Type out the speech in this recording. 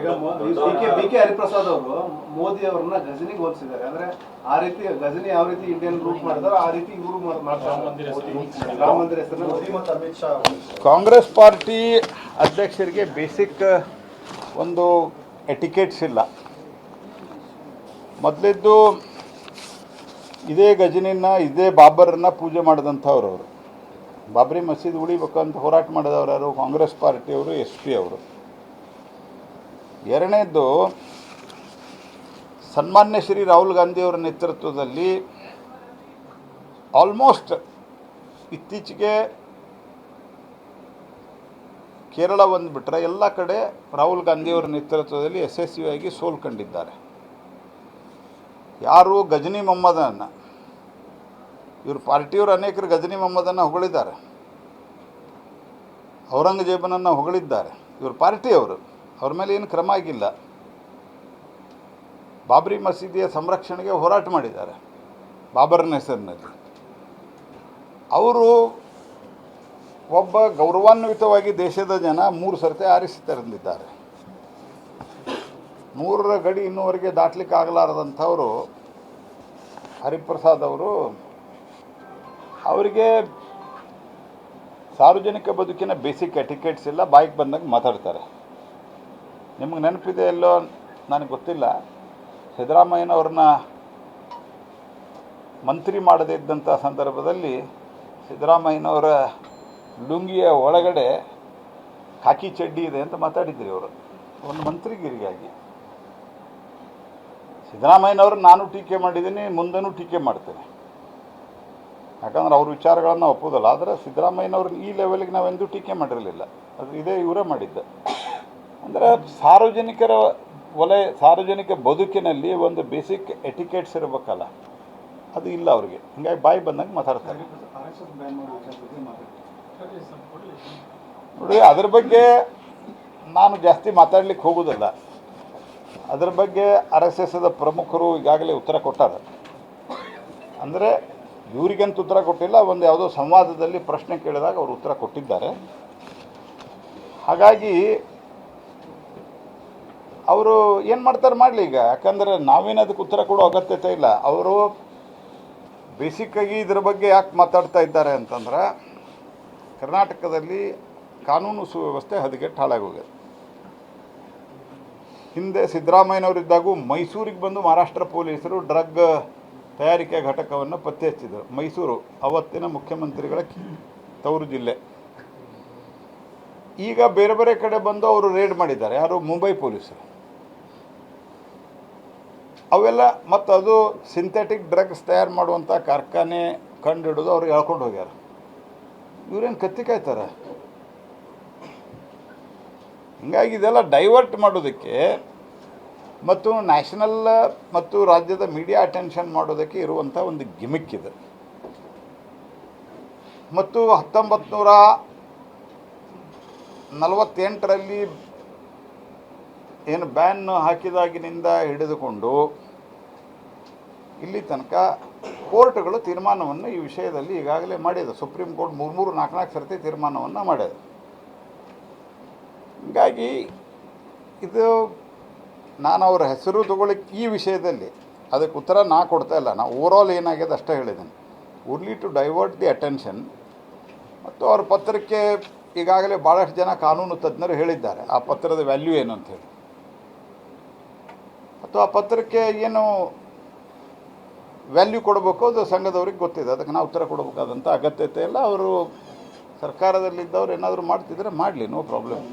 ಈಗ B K Hariprasad ಅವರು ಮೋದಿ ಅವರನ್ನ ಗಜನಿಗೆ ಹೋಲಿಸಿದ್ದಾರೆ. ಅಂದ್ರೆ ಆ ರೀತಿ ಗಜನಿ ಯಾವ ರೀತಿ ಇಂಡಿಯನ್ ರೂಟ್ ಮಾಡಿದಾರೋ ಆ ರೀತಿ ಇವರು ಮಾಡ್ತಾರೆ. ರಾಮ ಮಂದಿರ ಹೆಸರು ಮೋದಿ ಮತ್ತು ಅಮಿತ್ ಶಾ. ಕಾಂಗ್ರೆಸ್ ಪಾರ್ಟಿ ಅಧ್ಯಕ್ಷರಿಗೆ ಬೇಸಿಕ್ ಒಂದು ಎಟಿಕೆಟ್ಸ್ ಇಲ್ಲ. ಮೊದಲಿದ್ದು ಇದೇ ಗಜನಿನ ಇದೇ ಬಾಬರನ್ನ ಪೂಜೆ ಮಾಡಿದಂಥವ್ರು ಅವರು. ಬಾಬರಿ ಮಸೀದಿ ಉಳಿಬೇಕು ಅಂತ ಹೋರಾಟ ಮಾಡಿದವರು ಯಾರು? ಕಾಂಗ್ರೆಸ್ ಪಾರ್ಟಿಯವರು, SP ಅವರು. ಎರಡನೇದ್ದು, ಸನ್ಮಾನ್ಯ ಶ್ರೀ ರಾಹುಲ್ ಗಾಂಧಿಯವರ ನೇತೃತ್ವದಲ್ಲಿ ಆಲ್ಮೋಸ್ಟ್ ಇತ್ತೀಚೆಗೆ ಕೇರಳ ಒಂದು ಬಿಟ್ಟರೆ ಎಲ್ಲ ಕಡೆ ರಾಹುಲ್ ಗಾಂಧಿಯವರ ನೇತೃತ್ವದಲ್ಲಿ ಯಶಸ್ವಿಯಾಗಿ ಸೋಲು ಕಂಡಿದ್ದಾರೆ. ಯಾರು ಗಜನಿ ಮೊಹಮ್ಮದನ್ನು, ಇವರು ಪಾರ್ಟಿಯವರು ಅನೇಕರು ಗಜನಿ ಮೊಹಮ್ಮದನ್ನು ಹೊಗಳಿದ್ದಾರೆ, ಔರಂಗಜೇಬನನ್ನು ಹೊಗಳಿದ್ದಾರೆ. ಇವರು ಪಾರ್ಟಿಯವರು, ಅವ್ರ ಮೇಲೆ ಏನು ಕ್ರಮ ಆಗಿಲ್ಲ. ಬಾಬರಿ ಮಸೀದಿಯ ಸಂರಕ್ಷಣೆಗೆ ಹೋರಾಟ ಮಾಡಿದ್ದಾರೆ ಬಾಬರ್ನ ಹೆಸರಿನಲ್ಲಿ. ಅವರು ಒಬ್ಬ ಗೌರವಾನ್ವಿತವಾಗಿ ದೇಶದ ಜನ 3 ಸರ್ತಿ ಆರಿಸಿ ತಂದಿದ್ದಾರೆ. 100ರ ಗಡಿ ಇನ್ನೂವರೆಗೆ ದಾಟ್ಲಿಕ್ಕೆ ಆಗಲಾರದಂಥವರು ಹರಿಪ್ರಸಾದ್ ಅವರು. ಅವರಿಗೆ ಸಾರ್ವಜನಿಕ ಬದುಕಿನ ಬೇಸಿಕ್ ಎಟಿಕೆಟ್ಸ್ ಇಲ್ಲ, ಬಾಯಿಗೆ ಬಂದಾಗ ಮಾತಾಡ್ತಾರೆ. ನಿಮಗೆ ನೆನಪಿದೆ ಎಲ್ಲೋ ನನಗೆ ಗೊತ್ತಿಲ್ಲ, ಸಿದ್ದರಾಮಯ್ಯನವ್ರನ್ನ ಮಂತ್ರಿ ಮಾಡದೇ ಇದ್ದಂಥ ಸಂದರ್ಭದಲ್ಲಿ ಸಿದ್ದರಾಮಯ್ಯನವರ ಲುಂಗಿಯ ಒಳಗಡೆ ಖಾಕಿ ಚಡ್ಡಿ ಇದೆ ಅಂತ ಮಾತಾಡಿದ್ರಿ ಅವರು ಒಂದು ಮಂತ್ರಿಗಿರಿಗಾಗಿ. ಸಿದ್ದರಾಮಯ್ಯನವರು ನಾನು ಟೀಕೆ ಮಾಡಿದ್ದೀನಿ, ಮುಂದೆನೂ ಟೀಕೆ ಮಾಡ್ತೇನೆ, ಯಾಕಂದ್ರೆ ಅವ್ರ ವಿಚಾರಗಳನ್ನು ಒಪ್ಪೋದಲ್ಲ. ಆದರೆ ಸಿದ್ದರಾಮಯ್ಯನವ್ರನ್ನ ಈ ಲೆವೆಲ್ಗೆ ನಾವೆಂದೂ ಟೀಕೆ ಮಾಡಿರಲಿಲ್ಲ, ಅದು ಇದೇ ಇವರೇ ಮಾಡಿದ್ದು. ಅಂದರೆ ಸಾರ್ವಜನಿಕರ ಸಾರ್ವಜನಿಕ ಬದುಕಿನಲ್ಲಿ ಒಂದು ಬೇಸಿಕ್ ಎಟಿಕೆಟ್ಸ್ ಇರಬೇಕಲ್ಲ, ಅದು ಇಲ್ಲ ಅವ್ರಿಗೆ. ಹಿಂಗಾಗಿ ಬಾಯಿ ಬಂದಂಗೆ ಮಾತಾಡ್ತಾರೆ. ನೋಡಿ, ಅದ್ರ ಬಗ್ಗೆ ನಾನು ಜಾಸ್ತಿ ಮಾತಾಡ್ಲಿಕ್ಕೆ ಹೋಗೋದಿಲ್ಲ. ಅದರ ಬಗ್ಗೆ RSSದ ಪ್ರಮುಖರು ಈಗಾಗಲೇ ಉತ್ತರ ಕೊಟ್ಟಾರೆ. ಅಂದರೆ ಇವರಿಗಂತ ಉತ್ತರ ಕೊಟ್ಟಿಲ್ಲ, ಒಂದು ಯಾವುದೋ ಸಂವಾದದಲ್ಲಿ ಪ್ರಶ್ನೆ ಕೇಳಿದಾಗ ಅವರು ಉತ್ತರ ಕೊಟ್ಟಿದ್ದಾರೆ. ಹಾಗಾಗಿ ಅವರು ಏನು ಮಾಡ್ತಾರೆ ಮಾಡಲಿ ಈಗ, ಯಾಕಂದರೆ ನಾವೇನು ಅದಕ್ಕೆ ಉತ್ತರ ಕೊಡೋ ಅಗತ್ಯತೆ ಇಲ್ಲ. ಅವರು ಬೇಸಿಕ್ಕಾಗಿ ಇದರ ಬಗ್ಗೆ ಯಾಕೆ ಮಾತಾಡ್ತಾ ಇದ್ದಾರೆ ಅಂತಂದ್ರೆ, ಕರ್ನಾಟಕದಲ್ಲಿ ಕಾನೂನು ಸುವ್ಯವಸ್ಥೆ ಹದಗೆಟ್ಟು ಹಾಳಾಗೋಗಿದೆ. ಹಿಂದೆ ಸಿದ್ದರಾಮಯ್ಯನವರಿದ್ದಾಗೂ ಮೈಸೂರಿಗೆ ಬಂದು ಮಹಾರಾಷ್ಟ್ರ ಪೊಲೀಸರು ಡ್ರಗ್ ತಯಾರಿಕೆ ಘಟಕವನ್ನು ಪತ್ತೆ ಹಚ್ಚಿದರು. ಮೈಸೂರು ಅವತ್ತಿನ ಮುಖ್ಯಮಂತ್ರಿಗಳ ತವರು ಜಿಲ್ಲೆ. ಈಗ ಬೇರೆ ಬೇರೆ ಕಡೆ ಬಂದು ಅವರು ರೇಡ್ ಮಾಡಿದ್ದಾರೆ. ಯಾರು? ಮುಂಬೈ ಪೊಲೀಸರು. ಅವೆಲ್ಲ ಮತ್ತು ಅದು ಸಿಂಥೆಟಿಕ್ ಡ್ರಗ್ಸ್ ತಯಾರು ಮಾಡುವಂಥ ಕಾರ್ಖಾನೆ ಕಂಡು ಹಿಡಿದು ಅವ್ರು ಹೇಳ್ಕೊಂಡು ಹೋಗ್ಯಾರ. ಇವ್ರೇನು ಕತ್ತಿ ಕಾಯ್ತಾರೆ? ಹೀಗಾಗಿ ಇದೆಲ್ಲ ಡೈವರ್ಟ್ ಮಾಡೋದಕ್ಕೆ ಮತ್ತು ನ್ಯಾಷನಲ್ ಮತ್ತು ರಾಜ್ಯದ ಮೀಡಿಯಾ ಅಟೆನ್ಷನ್ ಮಾಡೋದಕ್ಕೆ ಇರುವಂಥ ಒಂದು ಗಿಮಿಕ್ ಇದೆ. ಮತ್ತು 1948ರಲ್ಲಿ ಏನು ಬ್ಯಾನ್ ಹಾಕಿದಾಗಿನಿಂದ ಹಿಡಿದುಕೊಂಡು ಇಲ್ಲಿ ತನಕ ಕೋರ್ಟ್ಗಳು ತೀರ್ಮಾನವನ್ನು ಈ ವಿಷಯದಲ್ಲಿ ಈಗಾಗಲೇ ಮಾಡಿದೆ. ಸುಪ್ರೀಂ ಕೋರ್ಟ್ 3-4 ಸರ್ತಿ ತೀರ್ಮಾನವನ್ನು ಮಾಡಿದೆ. ಹೀಗಾಗಿ ಇದು ನಾನು ಅವರ ಹೆಸರು ತಗೊಳ್ಳಿಕ್ಕೆ ಈ ವಿಷಯದಲ್ಲಿ ಅದಕ್ಕೆ ಉತ್ತರ ನಾ ಕೊಡ್ತಾ ಇಲ್ಲ. ನಾವು ಓವರಾಲ್ ಏನಾಗಿದೆ ಅಷ್ಟೇ ಹೇಳಿದ್ದೀನಿ. Only to divert the attention. ಮತ್ತು ಅವ್ರ ಪತ್ರಕ್ಕೆ ಈಗಾಗಲೇ ಭಾಳಷ್ಟು ಜನ ಕಾನೂನು ತಜ್ಞರು ಹೇಳಿದ್ದಾರೆ ಆ ಪತ್ರದ ವ್ಯಾಲ್ಯೂ ಏನು ಅಂಥೇಳಿ. ಮತ್ತು ಆ ಪತ್ರಕ್ಕೆ ಏನು ವ್ಯಾಲ್ಯೂ ಕೊಡಬೇಕು ಅದು ಸಂಘದವ್ರಿಗೆ ಗೊತ್ತಿದೆ. ಅದಕ್ಕೆ ನಾವು ಉತ್ತರ ಕೊಡಬೇಕಾದಂಥ ಅಗತ್ಯತೆ ಇಲ್ಲ. ಅವರು ಸರ್ಕಾರದಲ್ಲಿದ್ದವ್ರು ಏನಾದರೂ ಮಾಡ್ತಿದ್ರೆ ಮಾಡಲಿ, ನೋ ಪ್ರಾಬ್ಲಮ್.